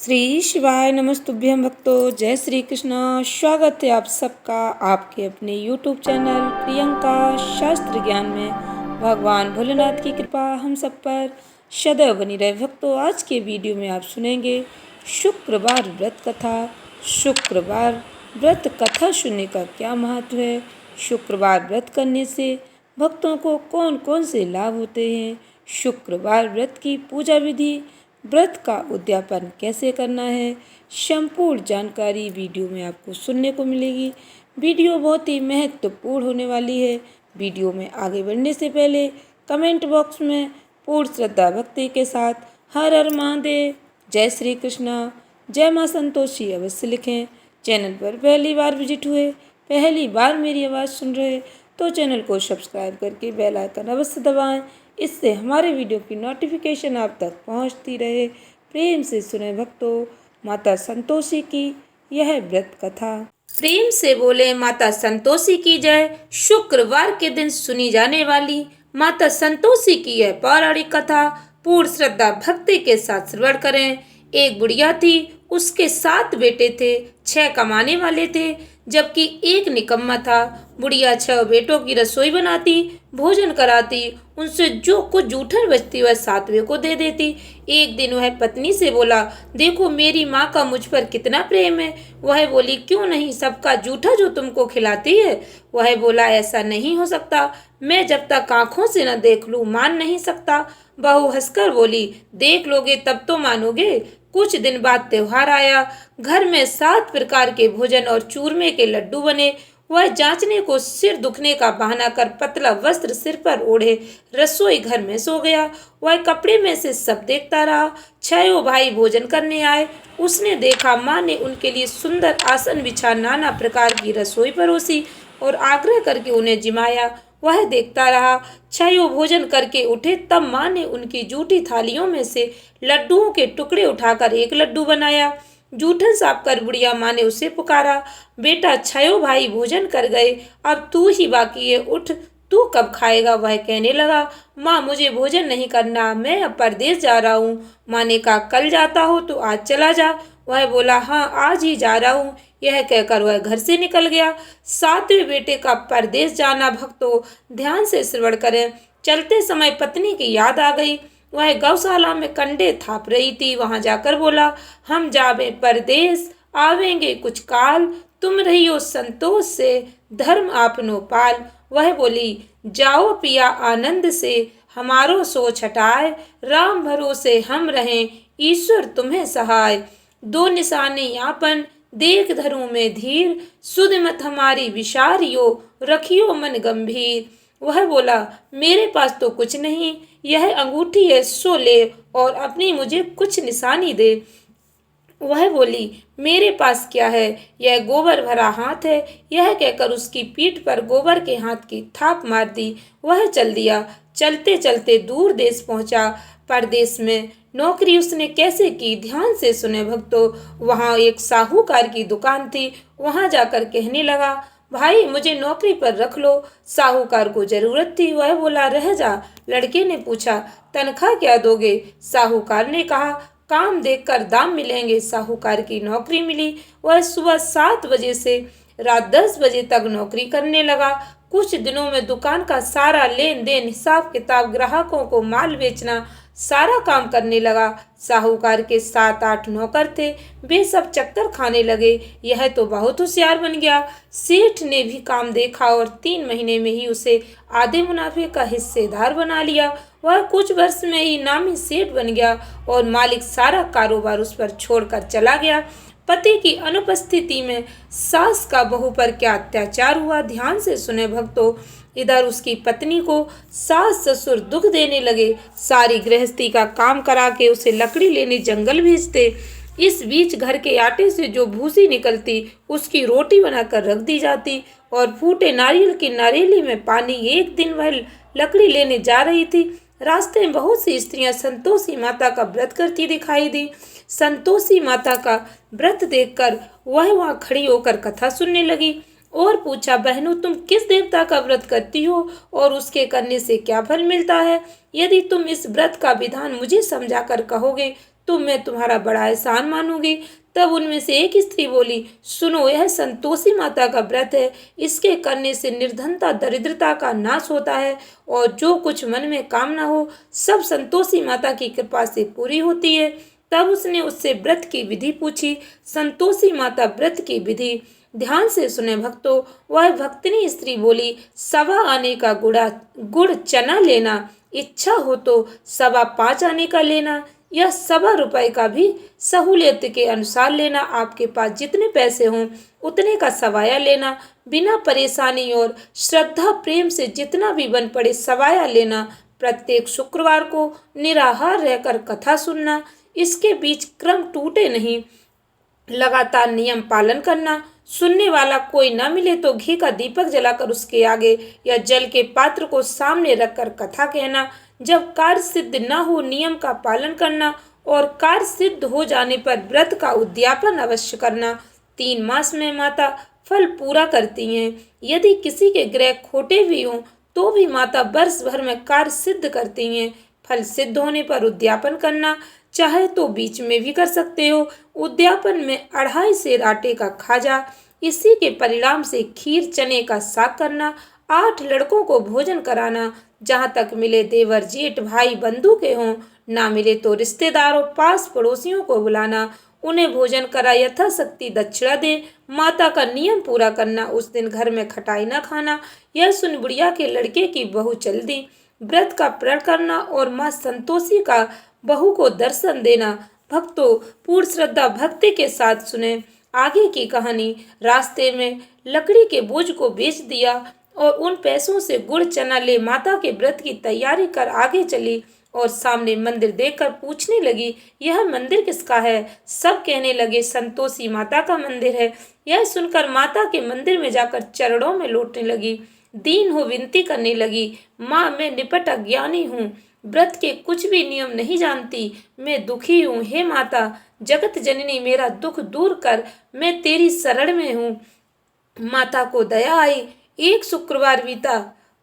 श्री शिवाय नमस्तुभ्यं भक्तों। जय श्री कृष्ण। स्वागत है आप सबका आपके अपने YouTube चैनल प्रियंका शास्त्र ज्ञान में। भगवान भोलेनाथ की कृपा हम सब पर सदैव बनी रहे। भक्तों, आज के वीडियो में आप सुनेंगे शुक्रवार व्रत कथा। शुक्रवार व्रत कथा सुनने का क्या महत्व है, शुक्रवार व्रत करने से भक्तों को कौन कौन से लाभ होते हैं, शुक्रवार व्रत की पूजा विधि, व्रत का उद्यापन कैसे करना है, संपूर्ण जानकारी वीडियो में आपको सुनने को मिलेगी। वीडियो बहुत ही महत्वपूर्ण होने वाली है। वीडियो में आगे बढ़ने से पहले कमेंट बॉक्स में पूर्ण श्रद्धा भक्ति के साथ हर हर महादेव, जय श्री कृष्णा, जय माँ संतोषी अवश्य लिखें। चैनल पर पहली बार विजिट हुए, पहली बार मेरी आवाज़ सुन रहे तो चैनल को सब्सक्राइब करके बेल आइकन अवश्य दबाएं। इससे हमारे वीडियो की नोटिफिकेशन आप तक पहुंचती रहे। प्रेम से सुने भक्तों माता संतोषी की यह व्रत कथा। प्रेम से बोले माता संतोषी की जय। शुक्रवार के दिन सुनी जाने वाली माता संतोषी की यह पौराणिक कथा पूर्ण श्रद्धा भक्ति के साथ श्रवण करें। एक बुढ़िया थी, उसके 7 बेटे थे, 6 कमाने वाले थे जबकि एक निकम्मा था। बुढ़िया 6 बेटों की रसोई बनाती, भोजन कराती, उनसे जो कुछ जूठन बचती वह 7वें को दे देती। एक दिन वह पत्नी से बोला, देखो मेरी माँ का मुझ पर कितना प्रेम है। वह बोली, क्यों नहीं, सबका जूठा जो तुमको खिलाती है। वह बोला, ऐसा नहीं हो सकता, मैं जब तक आंखों से न देख लूं मान नहीं सकता। बहू हंसकर बोली, देख लोगे तब तो मानोगे। कुछ दिन बाद त्योहार आया। घर में 7 प्रकार के भोजन और चूरमे के लड्डू बने। वह जांचने को सिर दुखने का बहाना कर पतला वस्त्र सिर पर ओढ़े रसोई घर में सो गया। वह कपड़े में से सब देखता रहा। 6 भाई भोजन करने आए। उसने देखा माँ ने उनके लिए सुंदर आसन बिछा नाना प्रकार की रसोई परोसी और आग्रह करके उन्हें जिमाया। वह देखता रहा। 6 भोजन करके उठे तब माँ ने उनकी जूठी थालियों में से लड्डुओं के टुकड़े उठाकर एक लड्डू बनाया। जूठन साफ कर बुढ़िया माँ ने उसे पुकारा, बेटा 6 भाई भोजन कर गए, अब तू ही बाकी है, उठ, तू कब खाएगा। वह कहने लगा, माँ मुझे भोजन नहीं करना, मैं अब परदेश जा रहा हूँ। माँ ने कहा, कल जाता हो तो आज चला जा। वह बोला, हाँ आज ही जा रहा हूँ। यह कहकर वह घर से निकल गया। 7वें बेटे का परदेश जाना। भक्तों ध्यान से श्रवण करें। चलते समय पत्नी की याद आ गई। वह गौशाला में कंडे थाप रही थी। वहां जाकर बोला, हम जावे परदेश, आवेंगे कुछ काल, तुम रहियो संतोष से, धर्म आपनो पाल। वह बोली, जाओ पिया आनंद से, हमारो सोच हटाए, राम भरोसे हम रहें, ईश्वर तुम्हें सहाय। 2 निशाने यापन, देख धरूं में धीर, सुध मत हमारी विचारियो, रखियो मन गंभीर। वह बोला, मेरे पास तो कुछ नहीं, यह अंगूठी है, सो ले और अपनी मुझे कुछ निशानी दे। वह बोली, मेरे पास क्या है, यह गोबर भरा हाथ है। यह कहकर उसकी पीठ पर गोबर के हाथ की थाप मार दी। वह चल दिया। चलते चलते दूर देश पहुंचा। परदेश में नौकरी उसने कैसे की, ध्यान से सुने भक्तों। वहां एक साहूकार की दुकान थी। वहां जाकर कहने लगा, भाई मुझे नौकरी पर रख लो। साहूकार को जरूरत थी। वह बोला, रह जा। लड़के ने पूछा, तनख्वाह क्या दोगे। साहूकार ने कहा, काम देखकर दाम मिलेंगे। साहूकार की नौकरी मिली। वह सुबह 7 बजे से रात 10 बजे तक नौकरी करने लगा। कुछ दिनों में दुकान का सारा लेन देन, हिसाब किताब, ग्राहकों को माल बेचना, सारा काम करने लगा। साहूकार के 7-8 नौकर थे। वे सब चक्कर खाने लगे। यह तो बहुत होशियार बन गया। सेठ ने भी काम देखा और 3 महीने में ही उसे आधे मुनाफे का हिस्सेदार बना लिया। वह कुछ वर्ष में ही नामी सेठ बन गया और मालिक सारा कारोबार उस पर छोड़कर चला गया। पति की अनुपस्थिति में सास का बहू पर क्या अत्याचार हुआ, ध्यान से सुने भक्तों। इधर उसकी पत्नी को सास ससुर दुख देने लगे। सारी गृहस्थी का काम करा के उसे लकड़ी लेने जंगल भेजते। इस बीच घर के आटे से जो भूसी निकलती उसकी रोटी बनाकर रख दी जाती और फूटे नारियल की नारेली में पानी। एक दिन वह लकड़ी लेने जा रही थी। रास्ते में बहुत सी स्त्रियां संतोषी माता का व्रत करती दिखाई दी। संतोषी माता का व्रत देखकर वह वहां खड़ी होकर कथा सुनने लगी और पूछा, बहनों तुम किस देवता का व्रत करती हो और उसके करने से क्या फल मिलता है। यदि तुम इस व्रत का विधान मुझे समझाकर कहोगे तो मैं तुम्हारा बड़ा एहसान मानूंगी। तब उनमें से एक स्त्री बोली, सुनो, यह संतोषी माता का व्रत है। इसके करने से निर्धनता दरिद्रता का नाश होता है और जो कुछ मन में कामना हो सब संतोषी माता की कृपा से पूरी होती है। तब उसने उससे व्रत की विधि पूछी। संतोषी माता व्रत की विधि ध्यान से सुने भक्तों। वह भक्तिनी स्त्री बोली, सवा आने का गुड़ चना लेना, इच्छा हो तो सवा 5 आने का लेना या सवा रुपए का भी सहूलियत के अनुसार लेना। आपके पास जितने पैसे हों उतने का सवाया लेना। बिना परेशानी और श्रद्धा प्रेम से जितना भी बन पड़े सवाया लेना। प्रत्येक शुक्रवार को निराहार रहकर कथा सुनना। इसके बीच क्रम टूटे नहीं, लगातार नियम पालन करना। सुनने वाला कोई न मिले तो घी का दीपक जलाकर उसके आगे या जल के पात्र को सामने रखकर कथा कहना। जब कार्य सिद्ध न हो नियम का पालन करना और कार्य सिद्ध हो जाने पर व्रत का उद्यापन अवश्य करना। 3 मास में माता फल पूरा करती हैं। यदि किसी के ग्रह खोटे भी हों तो भी माता वर्ष भर में कार्य सिद्ध करती हैं। फल सिद्ध होने पर उद्यापन करना चाहे तो बीच में भी कर सकते हो। उद्यापन में 2.5 सेर आटे का खाजा, इसी के परिणाम से खीर चने का साग करना। 8 लड़कों को भोजन कराना। जहाँ तक मिले देवर जेठ भाई बंधु के हों, ना मिले तो रिश्तेदारों पास पड़ोसियों को बुलाना, उन्हें भोजन करा यथाशक्ति दक्षिणा दे। माता का नियम पूरा करना। उस दिन घर में खटाई न खाना। यह सुन बुढ़िया के लड़के की बहू चल दी। व्रत का प्रण करना और माँ संतोषी का बहू को दर्शन देना। भक्तों, पूर्ण श्रद्धा भक्ति के साथ सुने आगे की कहानी। रास्ते में लकड़ी के बोझ को बेच दिया और उन पैसों से गुड़ चना ले माता के व्रत की तैयारी कर आगे चली और सामने मंदिर देखकर पूछने लगी, यह मंदिर किसका है? सब कहने लगे, संतोषी माता का मंदिर है। यह सुनकर माता के मंदिर में जाकर चरणों में लौटने लगी। दीन हो विनती करने लगी, माँ मैं निपट अज्ञानी हूँ, व्रत के कुछ भी नियम नहीं जानती, मैं दुखी हूँ। हे माता जगत जननी मेरा दुख दूर कर, मैं तेरी शरण में हूँ। माता को दया आई। एक शुक्रवार बीता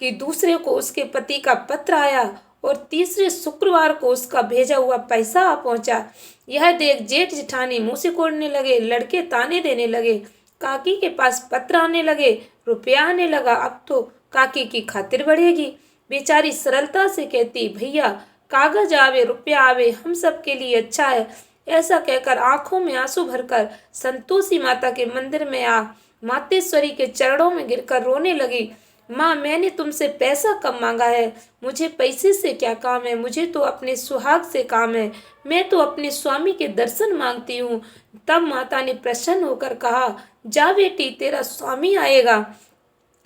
कि दूसरे को उसके पति का पत्र आया और तीसरे शुक्रवार को उसका भेजा हुआ पैसा आ पहुंचा। यह देख जेठ जेठानी मुंह से कोड़ने लगे। लड़के ताने देने लगे। काकी के पास पत्र आने लगे, रुपया आने लगा। अब तो काकी की खातिर बढ़ेगी। बेचारी सरलता से कहती, भैया कागज आवे रुपया आवे हम सब के लिए अच्छा है। ऐसा कहकर आंखों में आंसू भरकर संतोषी माता के मंदिर में आ मातेश्वरी के चरणों में गिरकर रोने लगी। माँ मैंने तुमसे पैसा कम मांगा है, मुझे पैसे से क्या काम है, मुझे तो अपने सुहाग से काम है, मैं तो अपने स्वामी के दर्शन मांगती हूँ। तब माता ने प्रसन्न होकर कहा, जा बेटी तेरा स्वामी आएगा।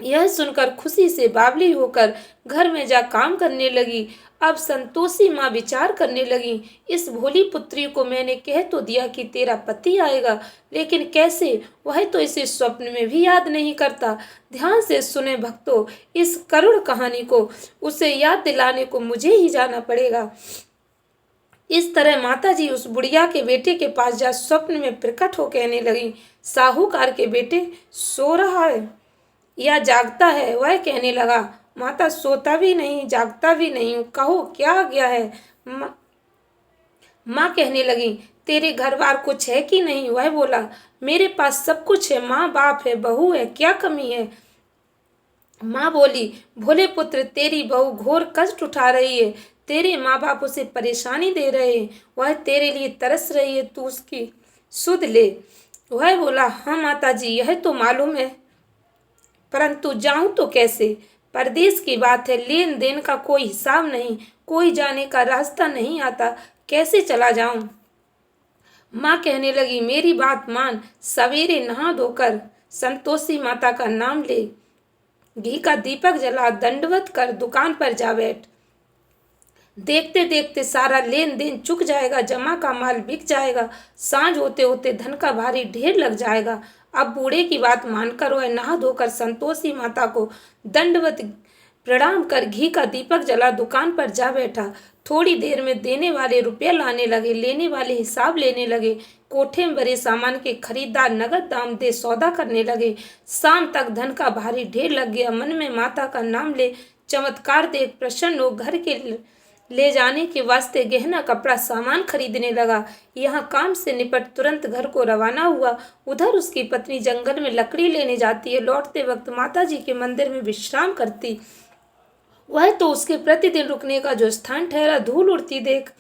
यह सुनकर खुशी से बावली होकर घर में जा काम करने लगी। अब संतोषी माँ विचार करने लगी, इस भोली पुत्री को मैंने कह तो दिया कि तेरा पति आएगा, लेकिन कैसे? वह तो इसे स्वप्न में भी याद नहीं करता। ध्यान से सुने भक्तों इस करुण कहानी को, उसे याद दिलाने को मुझे ही जाना पड़ेगा। इस तरह माताजी उस बुढ़िया के बेटे के पास जा स्वप्न में प्रकट हो कहने लगी, साहूकार के बेटे सो रहा है या जागता है? वह कहने लगा, माता सोता भी नहीं जागता भी नहीं हूँ, कहो क्या आ गया है? माँ कहने लगी, तेरे घर बार कुछ है कि नहीं? वह बोला, मेरे पास सब कुछ है, माँ बाप है, बहू है, क्या कमी है? माँ बोली, भोले पुत्र तेरी बहू घोर कष्ट उठा रही है, तेरे माँ बाप उसे परेशानी दे रहे हैं, वह तेरे लिए तरस रही है, तू उसकी सुध ले। वह बोला, हाँ माता जी यह तो मालूम है, परंतु जाऊं तो कैसे? परदेश की बात है, लेन देन का कोई हिसाब नहीं, कोई जाने का रास्ता नहीं आता, कैसे चला जाऊं? माँ कहने लगी, मेरी बात मान, सवेरे नहा धोकर संतोषी माता का नाम ले, घी का दीपक जला, दंडवत कर दुकान पर जा बैठ। देखते देखते सारा लेन देन चुक जाएगा, जमा का माल बिक जाएगा, सांझ होते होते धन का भारी ढेर लग जाएगा। अब बूढ़े की बात मानकर वह नहा धोकर संतोषी माता को दंडवत प्रणाम कर घी का दीपक जला दुकान पर जा बैठा। थोड़ी देर में देने वाले रुपया लाने लगे, लेने वाले हिसाब लेने लगे। कोठे में भरे सामान के खरीदार नगद दाम दे सौदा करने लगे। शाम तक धन का भारी ढेर लग गया। मन में माता का नाम ले चमत्कार देख प्रसन्न हो घर के ले जाने के वास्ते गहना कपड़ा सामान खरीदने लगा। यहाँ काम से निपट तुरंत घर को रवाना हुआ। उधर उसकी पत्नी जंगल में लकड़ी लेने जाती है। लौटते वक्त माताजी के मंदिर में विश्राम करती। वह तो उसके प्रतिदिन रुकने का जो स्थान ठहरा, धूल उड़ती देख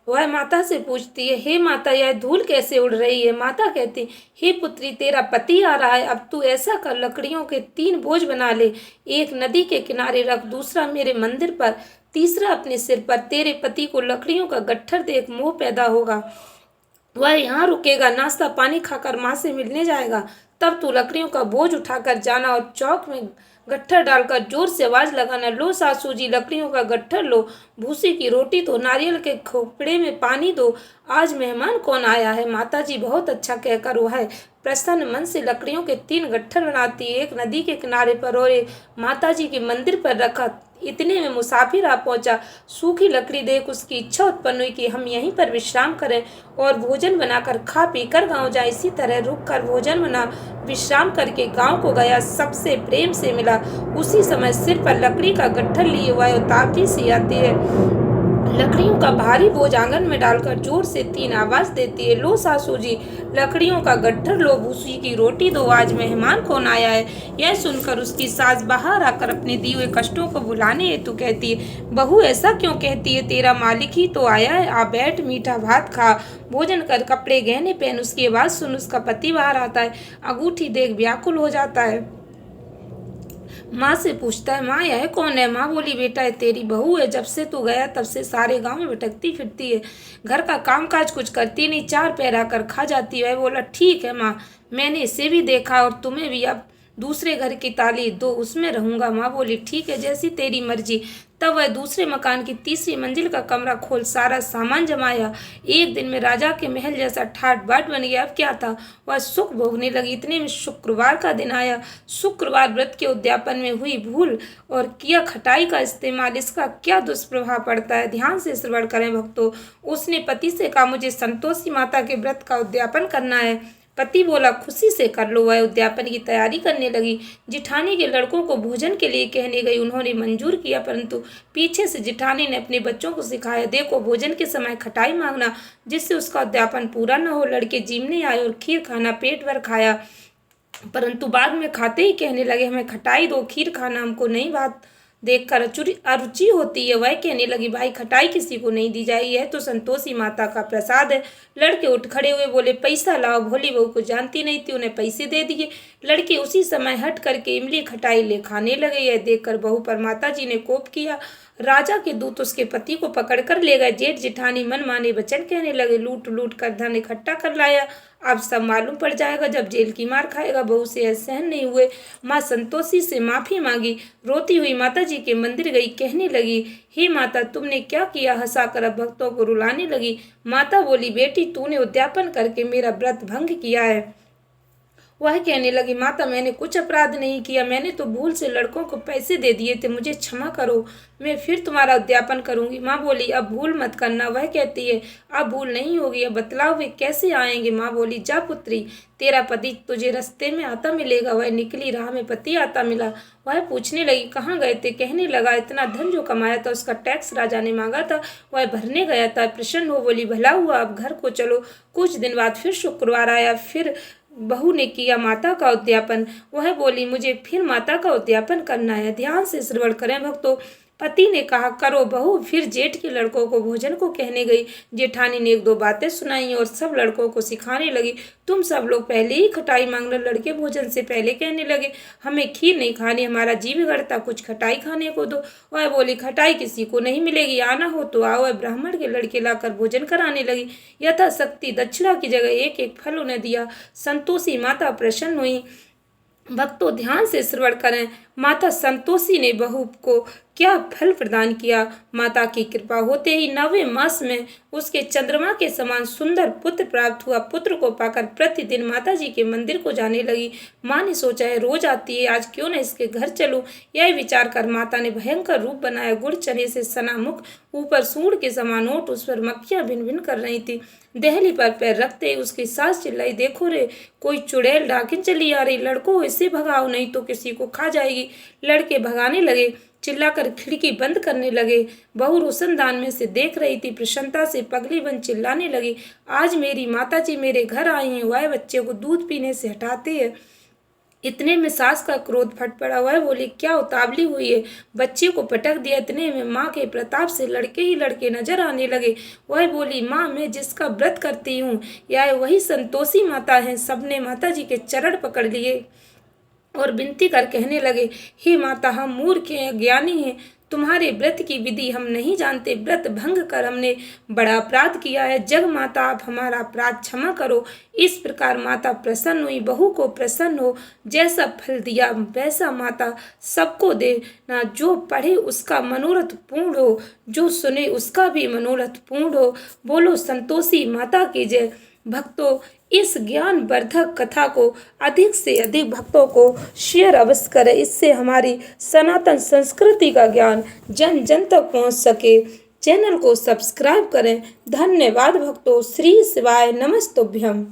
वह माता से पूछती है, हे माता, यह धूल कैसे उड़ रही है? माता कहती, हे पुत्री, तेरा पति आ रहा है। अब तू ऐसा कर, लकड़ियों के 3 बोझ बना ले। एक नदी के किनारे रख, दूसरा मेरे मंदिर पर, तीसरा अपने सिर पर। तेरे पति को लकड़ियों का गट्ठर देख मोह पैदा होगा। वह यहाँ रुकेगा, नाश्ता पानी खाकर माँ से मिलने जाएगा। तब तू लकड़ियों का बोझ उठाकर जाना और चौक में गट्ठर डालकर जोर से आवाज लगाना, लो सासू जी, लकड़ियों का गट्ठर लो, भूसी की रोटी दो, नारियल के खोपड़े में पानी दो, आज मेहमान कौन आया है? माताजी बहुत अच्छा कहकर वह प्रसन्न मन से लकड़ियों के 3 गट्ठर बनाती, एक नदी के किनारे पर और एक माताजी के मंदिर पर रखा। इतने में मुसाफिर आ पहुंचा। सूखी लकड़ी देख उसकी इच्छा उत्पन्न हुई कि हम यहीं पर विश्राम करें और भोजन बनाकर खा पी कर गाँव जाए। इसी तरह रुक कर भोजन बना विश्राम करके गांव को गया। सबसे प्रेम से मिला। उसी समय सिर पर लकड़ी का गट्ठर लिए वह उतावली सी आती है। लकड़ियों का भारी बोझ आंगन में डालकर जोर से 3 आवाज देती है, लो सासू जी, लकड़ियों का गट्ठर लो, भूसी की रोटी दो, आज मेहमान कौन आया है? यह सुनकर उसकी सास बाहर आकर अपने दिए हुए कष्टों को भुलाने हेतु कहती है, बहू ऐसा क्यों कहती है? तेरा मालिक ही तो आया है, आ बैठ, मीठा भात खा, भोजन कर, कपड़े गहने पहन। उसकी आवाज सुन उसका पति बाहर आता है। अंगूठी देख व्याकुल हो जाता है। माँ से पूछता है, माँ यह कौन है? माँ बोली, बेटा ये तेरी बहू है। जब से तू गया तब से सारे गांव में भटकती फिरती है, घर का कामकाज कुछ करती नहीं, 4 पैर आकर खा जाती है। बोला, ठीक है माँ, मैंने इसे भी देखा और तुम्हें भी। अब दूसरे घर की ताली दो, उसमें रहूंगा। माँ बोली, ठीक है, जैसी तेरी मर्जी। तब वह दूसरे मकान की 3री मंजिल का कमरा खोल सारा सामान जमाया। एक दिन में राजा के महल जैसा ठाट बाट बन गया। अब क्या था, वह सुख भोगने लगी। इतने में शुक्रवार का दिन आया। शुक्रवार व्रत के उद्यापन में हुई भूल और किया खटाई का इस्तेमाल, इसका क्या दुष्प्रभाव पड़ता है? ध्यान से श्रवण करें भक्तों। उसने पति से कहा, मुझे संतोषी माता के व्रत का उद्यापन करना है। पति बोला, खुशी से कर लो। वह उद्यापन की तैयारी करने लगी। जिठानी के लड़कों को भोजन के लिए कहने गई। उन्होंने मंजूर किया, परंतु पीछे से जिठानी ने अपने बच्चों को सिखाया, देखो भोजन के समय खटाई मांगना, जिससे उसका उद्यापन पूरा न हो। लड़के जीमने आए और खीर खाना पेट भर खाया, परंतु बाद में खाते ही कहने लगे, हमें खटाई दो, खीर खाना हमको नहीं। बात देखकर अरुचि होती है। वह कहने लगी, भाई खटाई किसी को नहीं दी जाएगी, यह तो संतोषी माता का प्रसाद है। लड़के उठ खड़े हुए, बोले, पैसा लाओ। भोली बहू को जानती नहीं थी, उन्हें पैसे दे दिए। लड़के उसी समय हट करके इमली खटाई ले खाने लगे। यह देखकर बहू पर माताजी ने कोप किया। राजा के दूत उसके पति को पकड़कर ले गए। जेठ जिठानी मन माने वचन कहने लगे, लूट लूट कर धन इकट्ठा कर लाया, अब सब मालूम पड़ जाएगा, जब जेल की मार खाएगा। बहू से यह सहन नहीं हुए। माँ संतोषी से माफी मांगी। रोती हुई माता जी के मंदिर गई। कहने लगी, हे माता, तुमने क्या किया? हंसाकर अब भक्तों को रुलाने लगी। माता बोली, बेटी, तूने उद्यापन करके मेरा व्रत भंग किया है। वह कहने लगी, माता, मैंने कुछ अपराध नहीं किया, मैंने तो भूल से लड़कों को पैसे दे दिए थे, मुझे क्षमा करो, मैं फिर तुम्हारा उद्यापन करूंगी। माँ बोली, अब भूल मत करना। वह कहती है, अब भूल नहीं होगी, अब बतलाओ वे कैसे आएंगे? माँ बोली, जा पुत्री, तेरा पति तुझे रास्ते में आता मिलेगा। वह निकली, राह में पति आता मिला। वह पूछने लगी, कहाँ गए थे? कहने लगा, इतना धन जो कमाया था उसका टैक्स राजा ने मांगा था, वह भरने गया था। प्रसन्न हो बोली, भला हुआ, अब घर को चलो। कुछ दिन बाद फिर शुक्रवार आया। फिर बहू ने किया माता का उद्यापन। वह बोली, मुझे फिर माता का उद्यापन करना है। ध्यान से श्रवण करें भक्तों। पति ने कहा, करो बहू। फिर जेठ के लड़कों को भोजन को कहने गई। जेठानी ने 1-2 बातें सुनाई और सब लड़कों को सिखाने लगी, तुम सब लोग पहले ही खटाई मांगना। लड़के भोजन से पहले कहने लगे, हमें खीर नहीं खानी, हमारा जी बिगड़ता, कुछ खटाई खाने को दो। वह बोली, खटाई किसी को नहीं मिलेगी, आना हो तो आओ। वह ब्राह्मण के लड़के लाकर भोजन कराने लगी। यथाशक्ति दक्षिणा की जगह 1-1 फल उन्हें दिया। संतोषी माता प्रसन्न हुई। भक्तों ध्यान से श्रवण करें। माता संतोषी ने बहू को क्या फल प्रदान किया। माता की कृपा होते ही 9वें मास में उसके चंद्रमा के समान सुंदर पुत्र प्राप्त हुआ। पुत्र को पाकर प्रतिदिन माता जी के मंदिर को जाने लगी। माँ ने सोचा, है रोज आती है, आज क्यों न इसके घर चलूं। यह विचार कर माता ने भयंकर रूप बनाया। गुड़ चने से सना मुख, ऊपर सूंड के समान ओट, उस पर मक्खियां भिन भिन कर रही थी। दहली पर पैर रखते ही उसकी सास चिल्लाई, देखो रे, कोई चुड़ैल डाकिन चली आ रही, लड़कों इसे भगाओ नहीं तो किसी को खा जाएगी। लड़के भगाने लगे चिल्लाकर खिड़की बंद करने लगे। बहू रोशनदान में से देख रही थी। प्रसन्नता से पगली बन चिल्लाने लगी, आज मेरी माताजी मेरे घर आई हैं, वह बच्चे को दूध पीने से हटाती है। इतने में सास का क्रोध फट पड़ा। वह बोली, क्या उतावली हुई है, बच्चे को पटक दिया। इतने में माँ के प्रताप से लड़के ही लड़के नजर आने लगे। वह बोली, माँ मैं जिसका व्रत करती हूँ यह वही संतोषी माता है। सबने माताजी के चरण पकड़ लिए और विनती कर कहने लगे, हे माता, हम मूर्ख हैं, अज्ञानी हैं, तुम्हारे व्रत की विधि हम नहीं जानते। व्रत भंग कर हमने बड़ा अपराध किया है। जग माता, आप हमारा अपराध क्षमा करो। इस प्रकार माता प्रसन्न हुई। बहू को प्रसन्न हो, जैसा फल दिया वैसा माता सबको देना। जो पढ़े उसका मनोरथ पूर्ण हो, जो सुने उसका भी मनोरथ पूर्ण हो। बोलो संतोषी माता की जय। भक्तों, इस ज्ञान वर्धक कथा को अधिक से अधिक भक्तों को शेयर अवश्य करें। इससे हमारी सनातन संस्कृति का ज्ञान जन जन तक पहुंच सके। चैनल को सब्सक्राइब करें। धन्यवाद भक्तों। श्री शिवाय नमस्तुभ्यम।